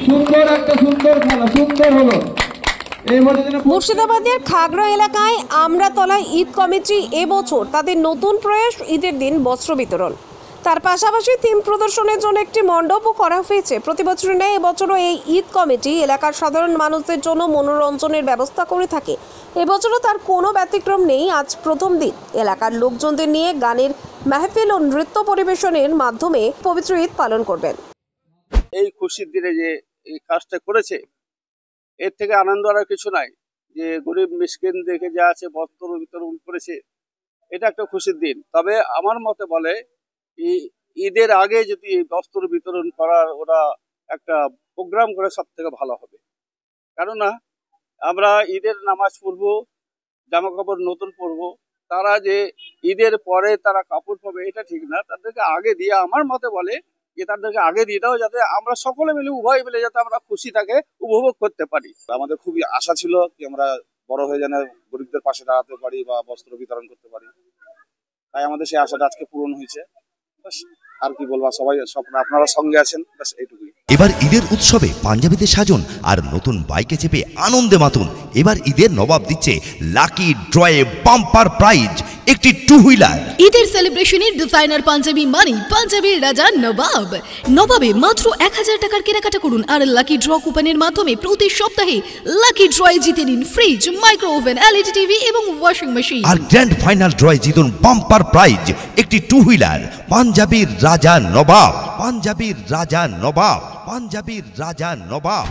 সুন্দর একটা সুন্দর খেলা, সুন্দর হলো। মুর্শিদাবাদের খাগড়া এলাকায় আমরাতলা ঈদ কমিটি এবছর তাদের নতুন প্রয়াস ঈদের দিন বস্ত্র বিতরণ, তার পাশাপাশি থিম প্রদর্শনের জন্য একটি মণ্ডপও করা হয়েছে। প্রতি বছরের ন্যায় এবছরও এই ঈদ কমিটি এলাকার সাধারণ মানুষদের জন্য মনোরঞ্জনের ব্যবস্থা করে থাকে। এবছরও তার কোনো ব্যতিক্রম নেই। আজ প্রথম দিন এলাকার লোকজনদের নিয়ে গানের মাহফিল ও নৃত্য পরিবেশনের মাধ্যমে পবিত্র ঈদ পালন করবেন। এই খুশির দিনে যে এই কাজটা করেছে, এর থেকে আনন্দ আর কিছু নাই। যে গরিব মিসকিন দেখে যা আছে বস্ত্র বিতরণ করেছে, এটা একটা খুশির দিন। তবে আমার মতে বলে ঈদের আগে যদি বস্ত্র বিতরণ করার ওরা একটা প্রোগ্রাম করে সব থেকে ভালো হবে। কেননা আমরা ঈদের নামাজ পড়বো, জামা কাপড় নতুন পরবো, তারা যে ঈদের পরে তারা কাপড় পাবে এটা ঠিক না। তাদেরকে আগে দিয়ে, আমার মতে বলে যে তাদেরকে আগে দিয়ে দাও, যাতে আমরা সকলে মিলে উভয় মিলে যাতে আমরা খুশিটাকে উপভোগ করতে পারি। আমাদের খুবই আশা ছিল কি আমরা বড় হয়ে যেন গরিবদের পাশে দাঁড়াতে পারি বা বস্ত্র বিতরণ করতে পারি, তাই আমাদের সেই আশাটা আজকে পূরণ হয়েছে। আর কি বলবো, সবাই স্বপ্ন আপনারা সঙ্গে আছেন, ব্যাস এইটুকুই। এবার ঈদের উৎসবে পাঞ্জাবিতে সাজুন আর নতুন বাইকে চেপে আনন্দে মাতুন। এবার ঈদের নবাব দিচ্ছে লাকি ড্রয়ে বাম্পার প্রাইজ একটি টু হুইলার। ঈদের সেলিব্রেশনের ডিজাইনার পাঞ্জাবি মানে পাঞ্জাবির রাজা নবাব। নবাবে মাত্র 1000 টাকার কেনাকাটা করুন আর লাকি ড্র কুপনের মাধ্যমে প্রতি সপ্তাহে লাকি ড্রয়ে জিতে নিন fridge, micro oven, LED TV এবং ওয়াশিং মেশিন। আর গ্র্যান্ড ফাইনাল ড্রয়ে জিতুন বাম্পার প্রাইজ একটি টু হুইলার। পাঞ্জাবির রাজা নবাব, পাঞ্জাবির রাজা নবাব, পাঞ্জাবির রাজা নবাব।